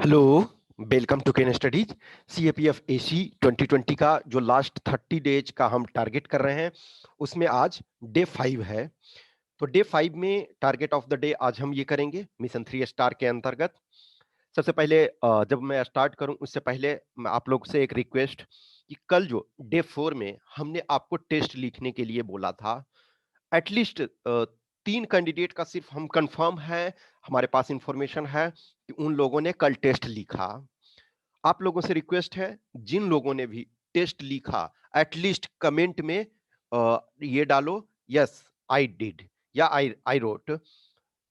Hello. Welcome to Ken Studies. CAPF AC 2020 का जो last 30 days का हम टारगेट कर रहे हैं उसमें आज डे 5 है। तो डे 5 में टारगेट ऑफ द डे आज हम ये करेंगे मिशन 3 स्टार के अंतर्गत। सबसे पहले जब मैं स्टार्ट करूं उससे पहले मैं आप लोग से एक रिक्वेस्ट कि कल जो डे 4 में हमने आपको टेस्ट लिखने के लिए बोला था, एटलीस्ट 3 कैंडिडेट का सिर्फ हम कंफर्म है, हमारे पास इंफॉर्मेशन है कि उन लोगों ने कल टेस्ट लिखा। आप लोगों से रिक्वेस्ट है, जिन लोगों ने भी टेस्ट लिखा एटलीस्ट कमेंट में ये डालो, यस आई डिड या आई रोट।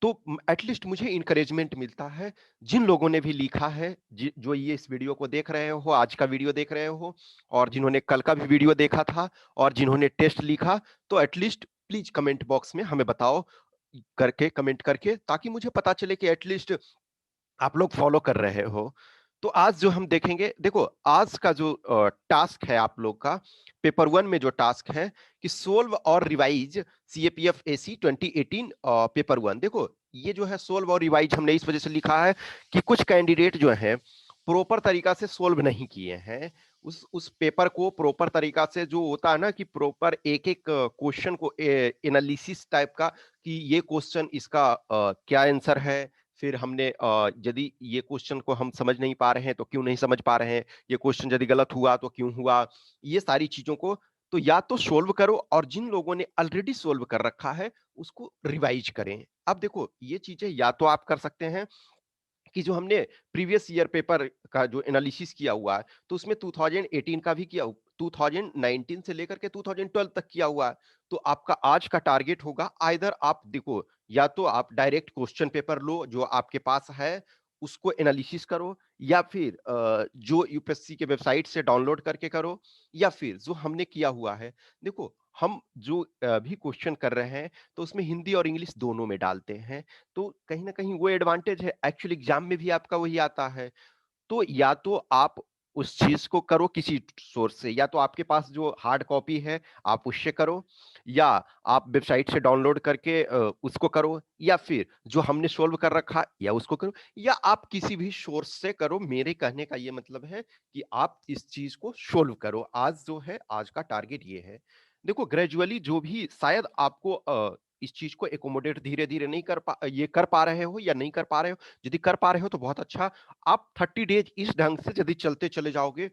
तो एटलीस्ट मुझे इंकरेजमेंट मिलता है। जिन लोगों ने भी लिखा है, जो ये इस वीडियो को देख रहे हो, आज का वीडियो देख रहे हो, और जिन्होंने कल का भी वीडियो देखा था, और जिन्होंने टेस्ट लिखा, तो एटलीस्ट प्लीज कमेंट बॉक्स में हमें बताओ करके, कमेंट करके, ताकि मुझे पता चले कि एटलीस्ट आप लोग फॉलो कर रहे हो। तो आज जो हम देखेंगे, देखो आज का जो टास्क है आप लोग का, पेपर 1 में जो टास्क है कि सोल्व और रिवाइज सीएपीएफ एसी 2018 पेपर 1। देखो ये जो है सोल्व और रिवाइज हमने इस वजह से लिखा है कि कुछ कैंडिडेट जो हैं प्रॉपर तरीका से सोल्व नहीं किए हैं। उस पेपर को प्रॉपर तरीका से, जो होता है ना कि प्रॉपर एक एक क्वेश्चन को एनालिसिस टाइप का, कि ये क्वेश्चन इसका क्या आंसर है, फिर हमने यदि ये क्वेश्चन को हम समझ नहीं पा रहे हैं तो क्यों नहीं समझ पा रहे हैं, ये क्वेश्चन यदि गलत हुआ तो क्यों हुआ, ये सारी चीजों को तो या तो सोल्व करो, और जिन लोगों ने ऑलरेडी सोल्व कर रखा है उसको रिवाइज करें। अब देखो ये चीजें या तो आप कर सकते हैं कि जो हमने प्रीवियस ईयर पेपर का जो एनालिसिस किया हुआ है, तो उसमें 2018 का भी किया, 2019 से लेकर के 2012 तक किया हुआ है। तो आपका आज का टारगेट होगा, आइदर आप देखो, या तो आप डायरेक्ट क्वेश्चन पेपर लो जो आपके पास है, उसको एनालिसिस करो, या फिर जो यूपीएससी के वेबसाइट से डाउनलोड करके करो, या फिर जो हमने किया हुआ है। देखो हम जो भी क्वेश्चन कर रहे हैं तो उसमें हिंदी और इंग्लिश दोनों में डालते हैं। तो कहीं ना कहीं वो एडवांटेज है, एक्चुअल एग्जाम में भी आपका वही आता है। तो या तो आप उस चीज को करो किसी सोर्स से, या तो आपके पास जो हार्ड कॉपी है आप उससे करो, या आप वेबसाइट से डाउनलोड करके उसको करो, या फिर जो हमने सोल्व कर रखा या उसको करो, या आप किसी भी सोर्स से करो। मेरे कहने का ये मतलब है कि आप इस चीज को सोल्व करो। आज जो है, आज का टारगेट ये है। देखो ग्रेजुअली जो भी शायद आपको इस चीज को एकोमोडेट धीरे धीरे नहीं कर पा रहे हो या नहीं कर पा रहे हो। यदि कर पा रहे हो तो बहुत अच्छा। आप 30 डेज इस ढंग से यदि चलते चले जाओगे,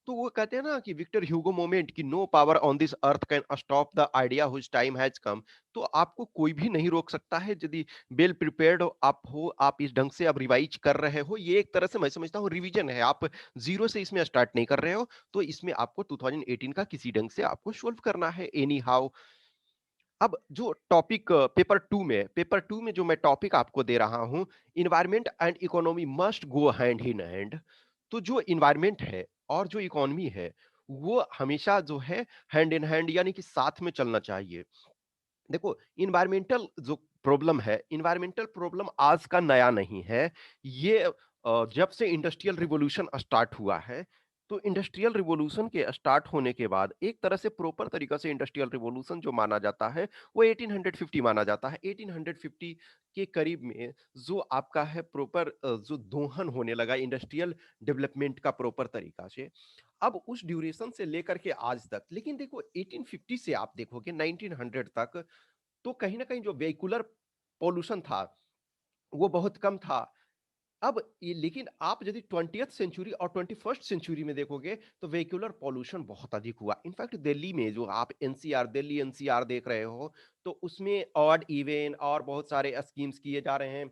तो वो कहते हैं ना कि विक्टर ह्यूगो मोमेंट, कि no power on this earth can stop the idea whose time has come. तो आपको कोई भी नहीं रोक सकता है यदि वेल प्रिपेयर्ड आप इस ढंग से अब रिवाइज कर रहे हो। ये एक तरह से मैं समझता हूँ रिवीजन है, आप जीरो से इसमें स्टार्ट नहीं कर रहे हो। तो इसमें आपको 2018 का किसी ढंग से आपको सोल्व करना है एनी हाउ। अब जो टॉपिक पेपर 2 में जो मैं टॉपिक आपको दे रहा हूं, environment and economy must go hand in hand. तो जो इन्वायरमेंट है और जो इकोनॉमी है, वो हमेशा जो है हैंड इन हैंड, यानी कि साथ में चलना चाहिए। देखो इन्वायरमेंटल प्रॉब्लम आज का नया नहीं है। ये जब से इंडस्ट्रियल रिवॉल्यूशन स्टार्ट हुआ है, तो इंडस्ट्रियल रिवॉल्यूशन के स्टार्ट होने के बाद एक तरह से प्रॉपर तरीका से इंडस्ट्रियल रिवॉल्यूशन जो माना जाता है वो 1850 माना जाता है। 1850 के करीब में जो आपका है प्रॉपर जो दोहन होने लगा इंडस्ट्रियल डेवलपमेंट का प्रॉपर तरीका से, अब उस ड्यूरेशन से लेकर के आज तक। लेकिन देखो 1850 से आप देखोगे 1900 तक, तो कहीं ना कहीं जो वेहिकुलर पॉल्यूशन था वो बहुत कम था। अब ये, लेकिन आप यदि 20th सेंचुरी और 21st सेंचुरी में देखोगे तो वेहिकुलर पॉल्यूशन बहुत अधिक हुआ। इनफैक्ट दिल्ली में जो आप एनसीआर, दिल्ली एनसीआर देख रहे हो, तो उसमें ऑड इवन और बहुत सारे स्कीम्स किए जा रहे हैं।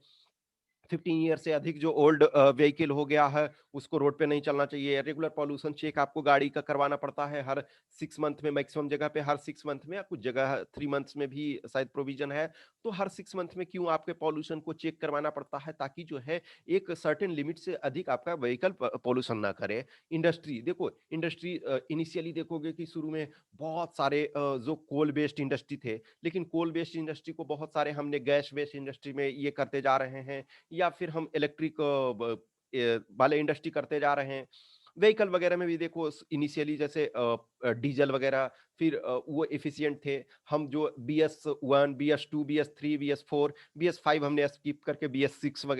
15 ईयर से अधिक जो ओल्ड व्हीकल हो गया है उसको रोड पे नहीं चलना चाहिए। रेगुलर पॉल्यूशन चेक आपको गाड़ी का करवाना पड़ता है हर 6 मंथ में, मैक्सिमम जगह पे हर 6 मंथ में, कुछ जगह 3 मंथ्स में भी शायद प्रोविजन है। तो हर 6 मंथ में क्यों आपके पॉल्यूशन को चेक करवाना पड़ता है, ताकि जो है एक सर्टेन लिमिट से अधिक आपका व्हीकल पॉल्यूशन ना करे। इंडस्ट्री देखो, इंडस्ट्री इनिशियली देखोगे कि शुरू में बहुत सारे जो कोल बेस्ड इंडस्ट्री थे, लेकिन कोल बेस्ड इंडस्ट्री को बहुत सारे हमने गैस बेस्ड इंडस्ट्री में ये करते जा रहे हैं, या फिर हम इलेक्ट्रिक वाले इंडस्ट्री करते जा रहे हैं। व्हीकल वगैरह में भी देखो इनिशियली जैसे डीजल वगैरह, फिर वो एफिशिएंट थे। हम जो BS1, BS2, BS3, BS4, BS5 हमने स्किप करके BS6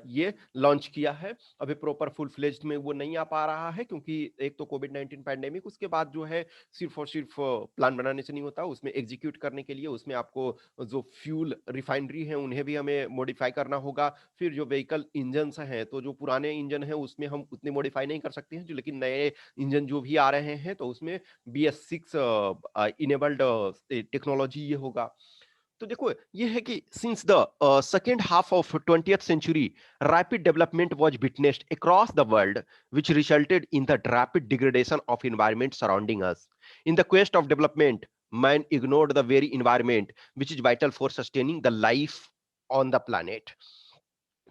ये लॉन्च किया है। अभी प्रॉपर फुल फ्लेज्ड में वो नहीं आ पा रहा है, क्योंकि एक तो कोविड-19 पैंडेमिक, उसके बाद जो है सिर्फ और सिर्फ प्लान बनाने से नहीं होता, उसमें एग्जीक्यूट करने के लिए उसमें आपको जो फ्यूल रिफाइनरी है उन्हें भी हमें मॉडिफाई करना होगा। फिर जो व्हीकल इंजन्स हैं, तो जो पुराने इंजन हैं उसमें हम उतने मॉडिफाई नहीं कर सकते हैं, जो लेकिन नए इंजन जो भी आ रहे हैं तो उसमें BS6 इनेबल्ड टेक्नोलॉजी ये होगा। तो देखो ये है कि since the second half of 20th century, rapid development was witnessed across the world, which resulted in the rapid degradation of environment surrounding us. In the quest of development, man ignored the very environment which is vital for sustaining the life on the planet.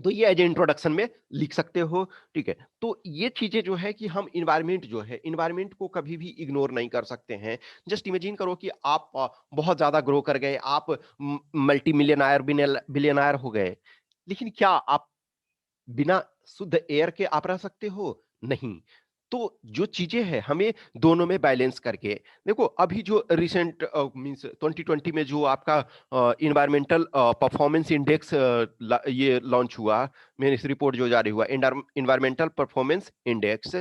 तो ये as introduction में लिख सकते हो, ठीक है। तो ये चीजें जो है कि हम इन्वायरमेंट जो है, इन्वायरमेंट को कभी भी इग्नोर नहीं कर सकते हैं। जस्ट इमेजिन करो कि आप बहुत ज्यादा ग्रो कर गए, आप मल्टी मिलियनायर बिलियनायर हो गए, लेकिन क्या आप बिना शुद्ध एयर के आप रह सकते हो? नहीं। तो जो चीजें हैं हमें दोनों में बैलेंस करके देखो। अभी जो रिसेंट मींस 2020 में जो आपका इन्वायरमेंटल परफॉर्मेंस इंडेक्स ये लॉन्च हुआ, मेरी इस रिपोर्ट जो जारी हुआ इन्वायरमेंटल परफॉर्मेंस इंडेक्स।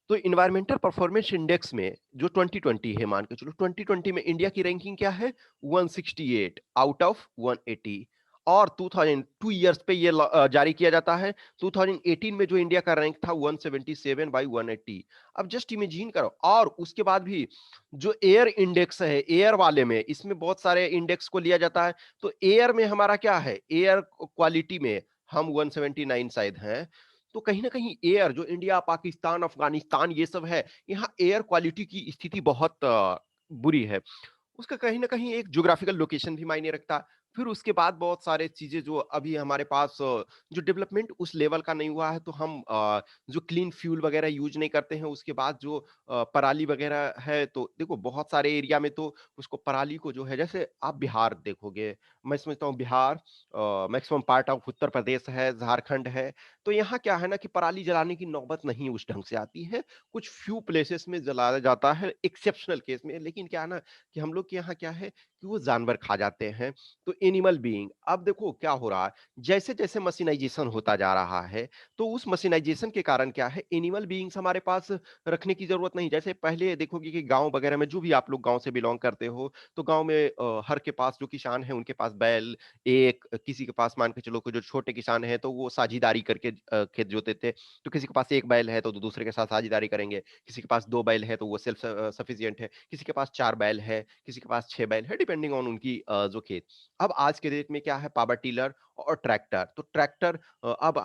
तो इन्वायरमेंटल परफॉर्मेंस इंडेक्स में जो 2020 है, मान के चलो 2020 में इंडिया की रैंकिंग क्या है? 168 आउट ऑफ 180। और 2002 ईयर्स पे ये जारी किया जाता है। 2018 में जो इंडिया का रैंक था 177 बाई 180। अब जस्ट इमेजिन करो। और उसके बाद भी जो एयर इंडेक्स है, एयर वाले में इसमें बहुत सारे इंडेक्स को लिया जाता है। तो एयर में हमारा क्या है? एयर क्वालिटी में हम 179 शायद हैं। तो कहीं ना कहीं एयर जो इंडिया, पाकिस्तान, अफगानिस्तान ये सब है, यहाँ एयर क्वालिटी की स्थिति बहुत बुरी है। उसका कहीं न कहीं एक ज्योग्राफिकल लोकेशन भी मायने रखता है। फिर उसके बाद बहुत सारे चीज़ें जो अभी हमारे पास जो डेवलपमेंट उस लेवल का नहीं हुआ है, तो हम जो क्लीन फ्यूल वगैरह यूज़ नहीं करते हैं। उसके बाद जो पराली वगैरह है, तो देखो बहुत सारे एरिया में तो उसको पराली को जो है, जैसे आप बिहार देखोगे, मैं समझता हूँ Bihar maximum part of Uttar Pradesh है, झारखंड है, तो यहाँ क्या है ना कि पराली जलाने की नौबत नहीं उस ढंग से आती है। कुछ फ्यू प्लेसेस में जलाया जाता है एक्सेप्शनल केस में, लेकिन क्या है ना कि हम लोग के यहाँ क्या है कि वो जानवर खा जाते हैं। तो एनिमल बीइंग, अब देखो क्या हो रहा है, जैसे-जैसे मशीनाइज़ेशन होता जा रहा है, तो उस मशीनाइज़ेशन के कारण क्या है, एनिमल बीइंग्स हमारे पास रखने की ज़रूरत नहीं। जैसे पहले देखोगे कि गाँव वगैरह में, जो भी आप लोग गाँव से बिलॉन्ग करते हो, तो गाँव में हर के पास जो किसान हैं, उनके पास बैल, एक किसी के पास मान के चलो कि जो छोटे किसान हैं, तो वो साझेदारी करके खेत जोतते थे। तो किसी के पास 1 बैल है, तो दूसरे के साथ साझेदारी करेंगे। किसी के पास 2 बैल है, तो वो सेल्फ सफिशिएंट है। किसी के पास 4 बैल है, किसी के पास 6 बैल है, डिपेंडिंग ऑन उनकी जो खेत। अब आज के डेट में क्या है, पावर टिलर और ट्रैक्टर। तो ट्रैक्टर अब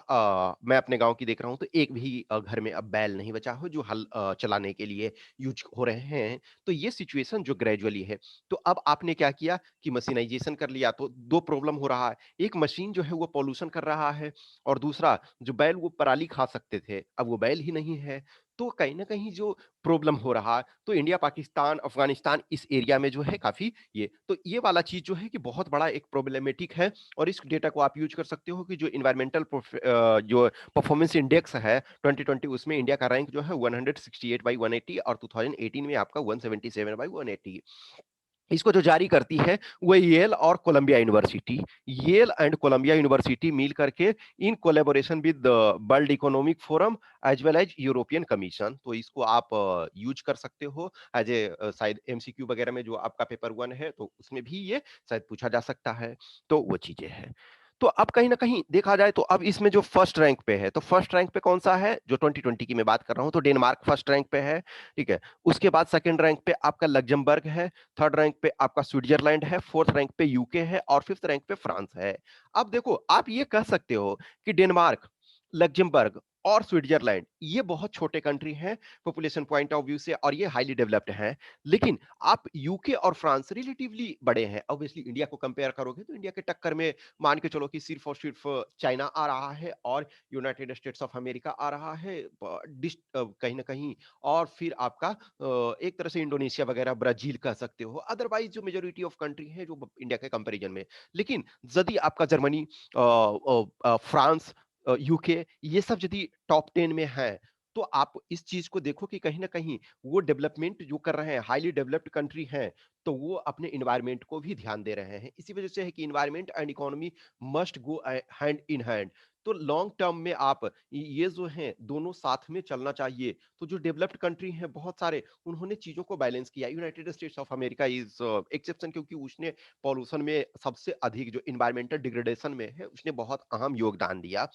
मैं अपने गाँव की देख रहा हूँ, तो एक भी घर में अब बैल नहीं बचा हो जो हल चलाने के लिए यूज़ हो रहे हैं। तो ये सिचुएशन जो ग्रेजुअली है, तो अब आपने क्या किया कि मशीनाइज़ेशन कर लिया, तो 2 प्रॉब्लम हो रहा है। एक मशीन जो है वो पॉल्यूशन कर रहा है, और दूसरा जो बैल वो पराली खा सकते थे, अब वो बैल ही नहीं है। तो कहीं न कहीं जो प्रॉब्लम हो रहा है, तो इंडिया, पाकिस्तान, अफ़गानिस्तान इस एरिया में जो है काफ़ी ये, तो ये वाला चीज़ जो है कि बहुत बड़ा एक प्रॉब्लमैटिक है। और इस डेटा को आप यूज़ कर सकते हो कि जो एनवायरमेंटल जो परफॉर्मेंस इंडेक्स है 2020, उसमें इंडिया का रैंक जो है 168 बाई 180, और 2018 में आपका 177 बाई 180। इसको जो जारी करती है वो येल और Columbia University. Yale and Columbia University मिल करके in collaboration with World Economic Forum as well as European Commission. तो इसको आप यूज कर सकते हो एज ए शायद एमसीक्यू वगैरह में, जो आपका पेपर 1 है तो उसमें भी ये शायद पूछा जा सकता है। तो वो चीजें हैं। तो अब कहीं न कहीं देखा जाए तो अब इसमें जो फर्स्ट रैंक पे है, तो फर्स्ट रैंक पे कौन-सा है? जो 2020 की मैं बात कर रहा हूँ, तो डेनमार्क फर्स्ट रैंक पे है, ठीक है? उसके बाद सेकंड रैंक पे आपका लक्ज़मबर्ग है, थर्ड रैंक पे आपका स्विट्ज़रलैंड है, फोर्थ रैंक पे यूके है, और फिफ्थ रैंक पे फ्रांस है। अब देखो, आप ये कह सकते हो कि डेनमार्क, लक्ज़मबर्ग और स्विट्ज़रलैंड ये बहुत छोटे कंट्री हैं पॉपुलेशन पॉइंट ऑफ व्यू से, और ये हाइली डेवलप्ड हैं। लेकिन आप यूके और फ्रांस रिलेटिवली बड़े हैं। ऑब्वियसली इंडिया को कंपेयर करोगे तो इंडिया के टक्कर में मान के चलो कि सिर्फ और सिर्फ चाइना आ रहा है, और यूनाइटेड स्टेट्स ऑफ अमेरिका आ रहा है, कहीं ना कहीं। और फिर आपका एक तरह से इंडोनेशिया वगैरह, ब्राजील कह सकते हो। अदरवाइज जो मेजोरिटी ऑफ कंट्री है जो इंडिया के कंपैरिजन में, लेकिन यदि आपका जर्मनी, फ्रांस, यूके, ये सब यदि टॉप 10 में है, तो आप इस चीज को देखो कि कहीं ना कहीं वो डेवलपमेंट जो कर रहे हैं, हाईली डेवलप्ड कंट्री हैं, तो वो अपने इन्वायरमेंट को भी ध्यान दे रहे हैं। इसी वजह से है कि environment and economy must go hand in hand. तो लॉन्ग टर्म में आप ये जो है दोनों साथ में चलना चाहिए। तो जो डेवलप्ड कंट्री हैं बहुत सारे, उन्होंने चीजों को बैलेंस किया। United states of America is exception, क्योंकि उसने पॉल्यूशन में सबसे अधिक, जो इन्वायरमेंटल डिग्रेडेशन में है, उसने बहुत अहम योगदान दिया।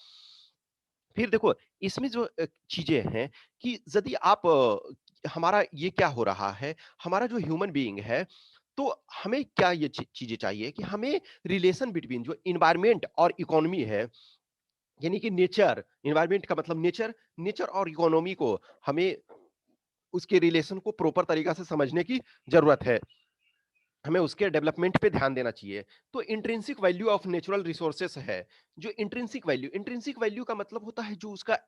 फिर देखो इसमें जो चीजें हैं कि यदि आप हमारा ये क्या हो रहा है, हमारा जो ह्यूमन बीइंग है, तो हमें क्या ये चीजें चाहिए कि हमें रिलेशन बिटवीन जो इन्वायरमेंट और इकोनॉमी है, यानी कि नेचर, इन्वायरमेंट का मतलब नेचर, नेचर और इकोनॉमी को हमें उसके रिलेशन को प्रॉपर तरीका से समझने की जरूरत है। हमें उसके डेवलपमेंट पे ध्यान देना चाहिए। तो intrinsic value of natural resources है। जो इंट्रिंसिक वैल्यू का मतलब होता है जो उसका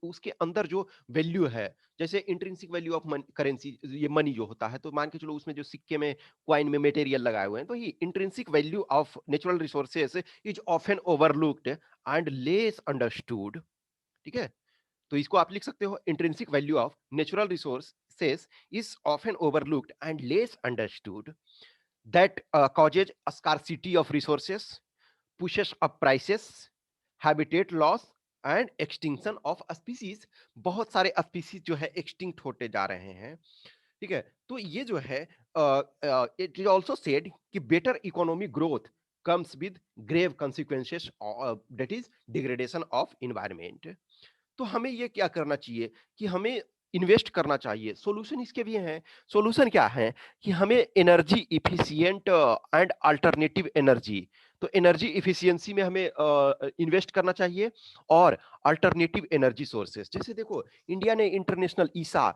उसके अंदर जो वैल्यू है। जैसे इंट्रिंसिक वैल्यू ऑफ करेंसी, ये मनी जो होता है, तो मान के चलो उसमें जो सिक्के में, कॉइन में मटेरियल लगाए हुए हैं, तो ये intrinsic value of natural resources is often overlooked and less understood. ठीक है, तो इसको आप लिख सकते हो, intrinsic value of natural resources is often overlooked and less understood, that causes a scarcity of resources, pushes up prices, habitat loss and extinction of species। बहुत सारे स्पीसीज जो है एक्सटिंक्ट होते जा रहे हैं। ठीक है, तो ये जो है इट इज ऑल्सो सेड कि better economic growth comes with grave consequences, that is degradation of environment. तो हमें ये क्या करना चाहिए कि हमें इन्वेस्ट करना चाहिए। सॉल्यूशन इसके भी हैं। सॉल्यूशन क्या है कि हमें energy efficient and alternative energy, तो एनर्जी इफिशिएंसी में हमें इन्वेस्ट करना चाहिए। और अल्टरनेटिव एनर्जी सोर्सेस, जैसे देखो इंडिया ने इंटरनेशनल ईसा,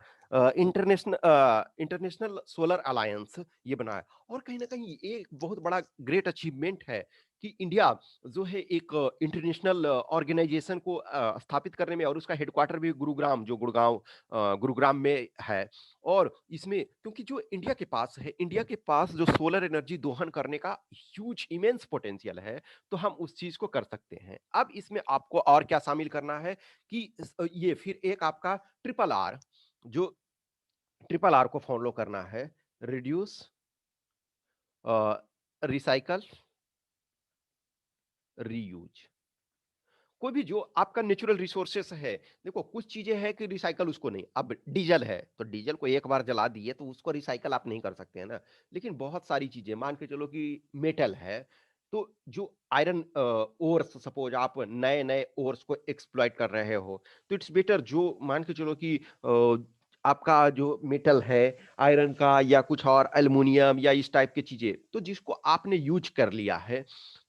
इंटरनेशनल सोलर अलायंस ये बनाया। और कहीं ना कहीं ये बहुत बड़ा ग्रेट अचीवमेंट है कि इंडिया जो है एक इंटरनेशनल ऑर्गेनाइजेशन को स्थापित करने में, और उसका हेडक्वार्टर भी गुरुग्राम, जो गुड़गांव गुरुग्राम में है। और इसमें क्योंकि जो इंडिया के पास है, इंडिया के पास जो सोलर एनर्जी दोहन करने का ह्यूज इमेंस पोटेंशियल है, तो हम उस चीज को कर सकते हैं। अब इसमें आपको और क्या शामिल करना है कि ये फिर एक आपका ट्रिपल आर, जो ट्रिपल आर को फॉलो करना है। Reduce, recycle, reuse. कोई भी जो आपका नेचुरल रिसोर्सेस है, देखो कुछ चीजें हैं कि रिसाइकल उसको नहीं। अब डीजल है, तो डीजल को एक बार जला दिए तो उसको रिसाइकल आप नहीं कर सकते हैं ना। लेकिन बहुत सारी चीजें, मान के चलो कि मेटल है, तो जो आयरन ओर्स, सपोज आप नए नए ओर्स को एक्सप्लॉइट कर रहे हो, तो इट्स बेटर, जो मान के चलो कि आपका जो मेटल है, आयरन का या कुछ और एल्युमिनियम या इस टाइप की चीजें, तो जिसको आपने यूज कर लिया है,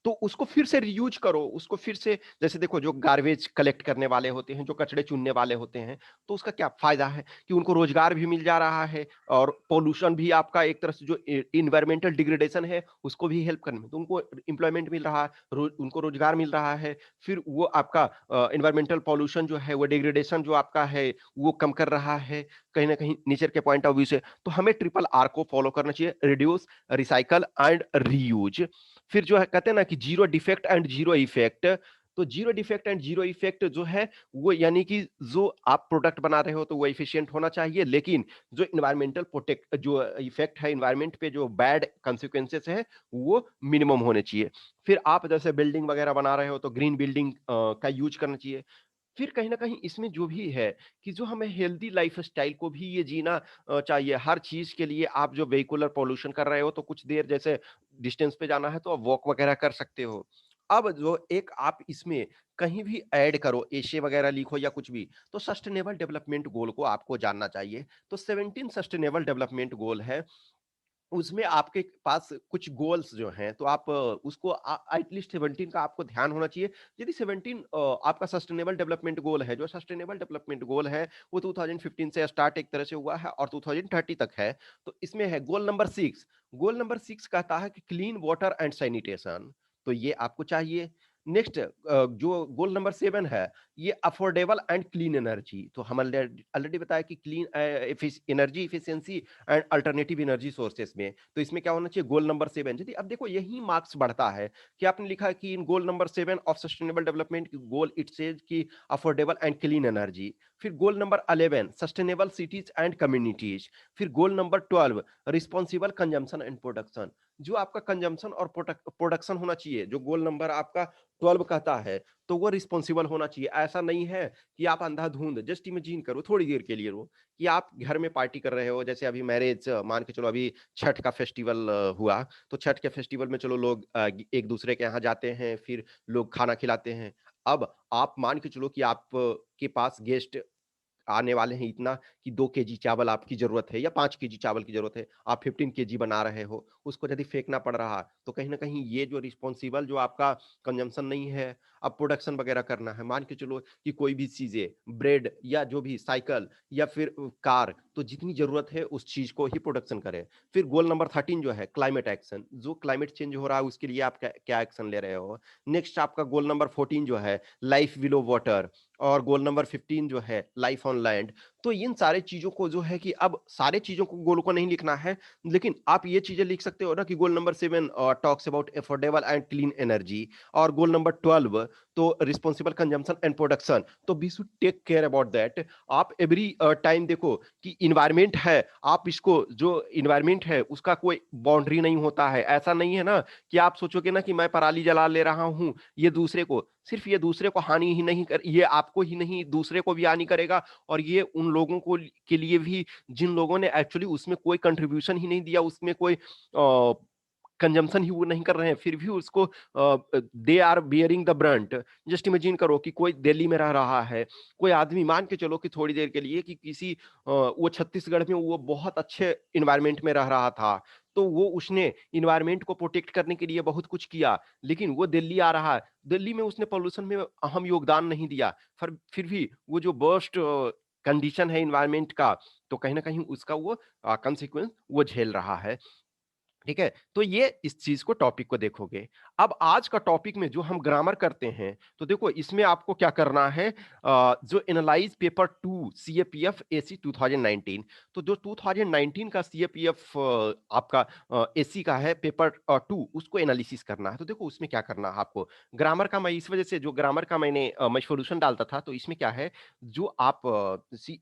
तो उसको फिर से रीयूज करो, उसको फिर से, जैसे देखो जो गार्बेज कलेक्ट करने वाले होते हैं, जो कचड़े चुनने वाले होते हैं, तो उसका क्या फायदा है कि उनको रोजगार भी मिल जा रहा है, और पोल्यूशन भी आपका एक तरह से, जो इन्वायरमेंटल डिग्रेडेशन है उसको भी हेल्प करने में, तो उनको एम्प्लॉयमेंट मिल रहा है, उनको रोजगार मिल रहा है। फिर वो आपका इन्वायरमेंटल पॉल्यूशन जो है, वो डिग्रेडेशन जो आपका है, वो कम कर रहा है कहीं ना कहीं नेचर के पॉइंट ऑफ व्यू से। तो हमें ट्रिपल आर को फॉलो करना चाहिए, रिड्यूस, रिसाइकल एंड रीयूज। फिर जो है कहते हैं ना कि zero defect and zero effect, तो zero defect and zero effect जो है वो, यानी कि जो आप प्रोडक्ट बना रहे हो तो वो इफिशिएंट होना चाहिए, लेकिन जो इन्वायरमेंटल प्रोटेक्ट, जो इफेक्ट है इन्वायरमेंट पे, जो बैड कंसिक्वेंसेस है, वो मिनिमम होने चाहिए। फिर आप जैसे बिल्डिंग वगैरह बना रहे हो तो ग्रीन बिल्डिंग का यूज करना चाहिए। फिर कहीं ना कहीं इसमें जो भी है कि जो हमें हेल्दी लाइफ स्टाइल को भी ये जीना चाहिए। हर चीज के लिए आप जो वेहिकुलर पॉल्यूशन कर रहे हो, तो कुछ देर जैसे डिस्टेंस पे जाना है तो आप वॉक वगैरह कर सकते हो। अब जो एक आप इसमें कहीं भी ऐड करो, एशे वगैरह लिखो या कुछ भी, तो सस्टेनेबल डेवलपमेंट गोल को आपको जानना चाहिए। तो 17 सस्टेनेबल डेवलपमेंट गोल है, उसमें आपके पास कुछ गोल्स जो हैं, तो आप उसको एटलीस्ट 17 का आपको ध्यान होना चाहिए। यदि 17 आपका सस्टेनेबल डेवलपमेंट गोल है, जो सस्टेनेबल डेवलपमेंट गोल है वो 2015 से स्टार्ट एक तरह से हुआ है और 2030 तक है। तो इसमें है गोल नंबर 6। गोल नंबर 6 कहता है कि क्लीन वाटर एंड सैनिटेशन, तो ये आपको चाहिए। नेक्स्ट जो गोल नंबर 7 है, ये अफोर्डेबल एंड क्लीन एनर्जी, तो हम ऑलरेडी बताया कि clean energy efficiency and alternative energy sources में, तो इसमें क्या होना चाहिए, गोल नंबर 7। यदि अब देखो यही मार्क्स बढ़ता है कि आपने लिखा है कि in goal number 7 of sustainable development goal it says कि अफोर्डेबल एंड क्लीन एनर्जी। फिर goal number 11 sustainable cities and communities, फिर goal number 12 responsible consumption and production. जो आपका कंजम्पशन और प्रोडक्शन होना चाहिए, जो गोल नंबर आपका 12 कहता है, तो वो रिस्पॉन्सिबल होना चाहिए। ऐसा नहीं है कि आप अंधाधुंध, जस्ट इमेजिन करो थोड़ी देर के लिए रो कि आप घर में पार्टी कर रहे हो, जैसे अभी मैरिज मान के चलो, अभी छठ का फेस्टिवल हुआ, तो छठ के फेस्टिवल में चलो लोग एक दूसरे के यहाँ जाते हैं, फिर लोग खाना खिलाते हैं। अब आप मान के चलो कि आप के पास गेस्ट आने वाले हैं इतना कि 2 केजी चावल आपकी ज़रूरत है या 5 केजी चावल की ज़रूरत है, आप 15 केजी बना रहे हो, उसको यदि फेंकना पड़ रहा है, तो कहीं न कहीं ये जो रिस्पॉन्सिबल जो आपका कंजम्पशन नहीं है, अब प्रोडक्शन वगैरह करना है, मान के चलो कि कोई भी चीज़ें, ब्रेड या जो भी साइकिल या फिर कार, तो जितनी ज़रूरत है उस चीज़ को ही प्रोडक्शन करें। फिर गोल नंबर 13 जो है क्लाइमेट एक्शन, जो क्लाइमेट चेंज हो रहा है उसके लिए आप क्या क्या एक्शन ले रहे हो। नेक्स्ट आपका गोल नंबर 14 जो है लाइफ बिलो वाटर, और गोल नंबर 15 जो है लाइफ ऑन लैंड। तो इन सारे चीज़ों को जो है कि अब सारे चीज़ों को गोल को नहीं लिखना है, लेकिन आप ये चीज़ें लिख सकते हो ना कि goal number 7 talks about affordable and clean energy, और गोल नंबर 12 तो रिस्पांसिबल कंजम्पशन एंड प्रोडक्शन। तो we should take care about that. आप एवरी टाइम देखो कि एनवायरनमेंट है, आप इसको जो एनवायरनमेंट है उसका कोई बाउंड्री नहीं होता है। ऐसा नहीं है ना कि आप सोचोगे ना कि मैं पराली जला ले रहा हूँ, ये दूसरे को, सिर्फ ये दूसरे को हानि ही नहीं कर, ये आपको ही नहीं दूसरे को भी हानि करेगा, और ये उन लोगों को के लिए भी जिन लोगों ने एक्चुअली उसमें कोई कंट्रीब्यूशन ही नहीं दिया, उसमें कोई कंजम्पशन ही वो नहीं कर रहे हैं, फिर भी उसको they are bearing the brunt. Just imagine करो कि कोई दिल्ली में रह रहा है, कोई आदमी मान के चलो कि थोड़ी देर के लिए कि किसी वो छत्तीसगढ़ में वो बहुत अच्छे इन्वायरमेंट में रह रहा था, तो वो उसने इन्वायरमेंट को प्रोटेक्ट करने के लिए बहुत कुछ किया, लेकिन वो दिल्ली आ रहा है, दिल्ली में उसने पॉल्यूशन में अहम योगदान नहीं दिया, फिर भी वो जो वर्स्ट कंडीशन है इन्वायरमेंट का, तो कहीं ना कहीं उसका वो कंसिक्वेंस वो झेल रहा है। ठीक है, तो ये इस चीज को टॉपिक को देखोगे। अब आज का टॉपिक में जो हम ग्रामर करते हैं, तो देखो इसमें आपको क्या करना है, जो एनालाइज पेपर 2 सीएपीएफ एसी 2019, तो जो 2019 का सीएपीएफ आपका एसी का है पेपर 2, उसको एनालिसिस करना है। तो देखो उसमें क्या करना है आपको, ग्रामर का मैं इस वजह से, जो ग्रामर का मैं सॉल्यूशन डालता था, तो इसमें क्या है, जो आप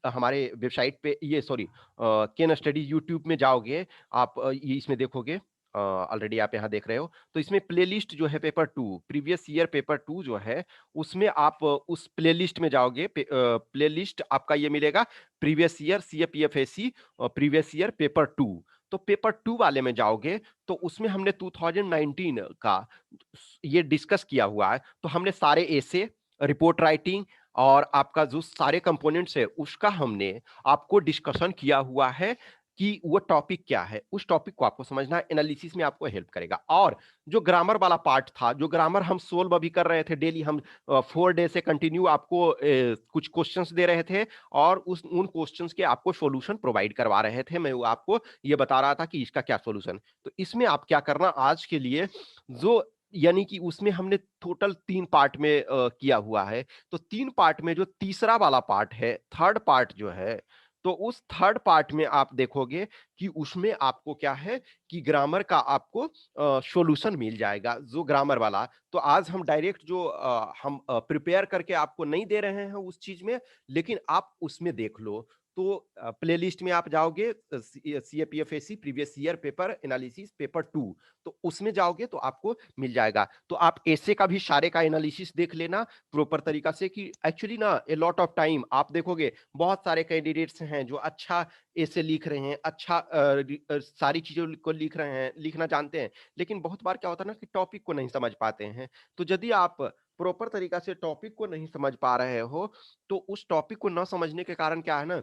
हमारे वेबसाइट पे, ये सॉरी केन स्टडी यूट्यूब में जाओगे, आप ये इसमें देखोगे, ऑलरेडी आप यहाँ देख रहे हो, तो इसमें प्लेलिस्ट जो है पेपर 2, प्रीवियस ईयर पेपर 2 जो है, उसमें आप उस प्लेलिस्ट में जाओगे, प्लेलिस्ट आपका ये मिलेगा, previous year CAPF AC previous year paper 2। तो पेपर 2 वाले में जाओगे, तो उसमें हमने 2019 का ये डिस्कस किया हुआ है। तो हमने सारे एसे, रिपोर्ट राइटिंग और आपका जो सारे कंपोनेंट्स है उसका हमने आपको डिस्कशन किया हुआ है कि वो टॉपिक क्या है, उस टॉपिक को आपको समझना है, एनालिसिस में आपको हेल्प करेगा। और जो ग्रामर वाला पार्ट था, जो ग्रामर हम सोल्व अभी कर रहे थे डेली, हम 4 डे से कंटिन्यू आपको कुछ क्वेश्चंस दे रहे थे, और उन क्वेश्चंस के आपको सॉल्यूशन प्रोवाइड करवा रहे थे। मैं वो आपको ये बता रहा था कि इसका क्या सॉल्यूशन। तो इसमें आप क्या करना आज के लिए, जो यानी कि उसमें हमने टोटल 3 पार्ट में किया हुआ है। तो 3 पार्ट में जो तीसरा वाला पार्ट है, थर्ड पार्ट जो है, तो उस थर्ड पार्ट में आप देखोगे कि उसमें आपको क्या है कि ग्रामर का आपको सॉल्यूशन मिल जाएगा, जो ग्रामर वाला। तो आज हम डायरेक्ट जो हम प्रिपेयर करके आपको नहीं दे रहे हैं उस चीज में, लेकिन आप उसमें देख लो। तो प्लेलिस्ट में आप जाओगे, CAPF AC previous year paper analysis paper 2, तो उसमें जाओगे तो आपको मिल जाएगा। तो आप ऐसे का भी सारे का एनालिसिस देख लेना प्रॉपर तरीका से, कि एक्चुअली ना ए लॉट ऑफ टाइम आप देखोगे बहुत सारे कैंडिडेट्स हैं जो अच्छा ऐसे लिख रहे हैं, अच्छा सारी चीजों को लिख रहे हैं, लिखना जानते हैं, लेकिन बहुत बार क्या होता है ना कि टॉपिक को नहीं समझ पाते हैं। तो यदि आप प्रॉपर तरीका से टॉपिक को नहीं समझ पा रहे हो, तो उस टॉपिक को न समझने के कारण क्या है ना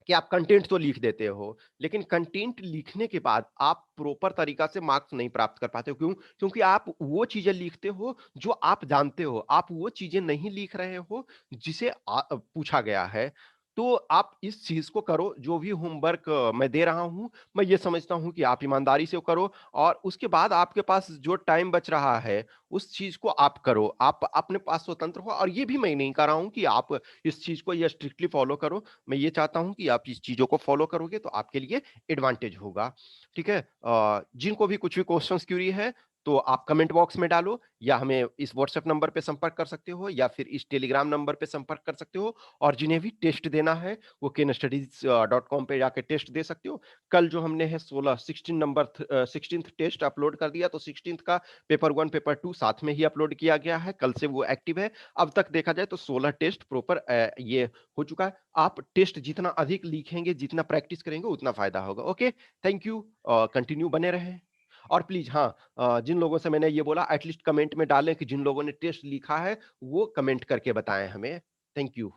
कि आप कंटेंट तो लिख देते हो, लेकिन कंटेंट लिखने के बाद आप प्रॉपर तरीका से मार्क्स नहीं प्राप्त कर पाते हो। क्यों? क्योंकि आप वो चीजें लिखते हो जो आप जानते हो, आप वो चीजें नहीं लिख रहे हो जिसे पूछा गया है। तो आप इस चीज को करो, जो भी होमवर्क मैं दे रहा हूं, मैं ये समझता हूं कि आप ईमानदारी से करो, और उसके बाद आपके पास जो टाइम बच रहा है उस चीज को आप करो, आप अपने पास स्वतंत्र हो। और ये भी मैं नहीं कह रहा हूं कि आप इस चीज को ये स्ट्रिक्टली फॉलो करो, मैं ये चाहता हूं कि आप इस चीजों को फॉलो करोगे तो आपके लिए एडवांटेज होगा। ठीक है, जिनको भी कुछ भी क्वेश्चंस क्यूरी है तो आप कमेंट बॉक्स में डालो या हमें इस व्हाट्सएप नंबर पे संपर्क कर सकते हो या फिर इस टेलीग्राम नंबर पे संपर्क कर सकते हो। और जिन्हें भी टेस्ट देना है वो kenstudies.com पे जाके टेस्ट दे सकते हो। कल जो हमने है 16th टेस्ट अपलोड कर दिया, तो 16th का पेपर 1 पेपर 2 साथ में ही अपलोड किया गया है, कल से वो एक्टिव है। अब तक देखा जाए तो 16 टेस्ट प्रॉपर ये हो चुका है। आप टेस्ट जितना अधिक लिखेंगे, जितना प्रैक्टिस करेंगे उतना फायदा होगा। ओके, थैंक यू, कंटिन्यू बने रहें। और प्लीज हाँ, जिन लोगों से मैंने ये बोला एटलीस्ट कमेंट में डालें कि जिन लोगों ने टेस्ट लिखा है वो कमेंट करके बताएं हमें। Thank you.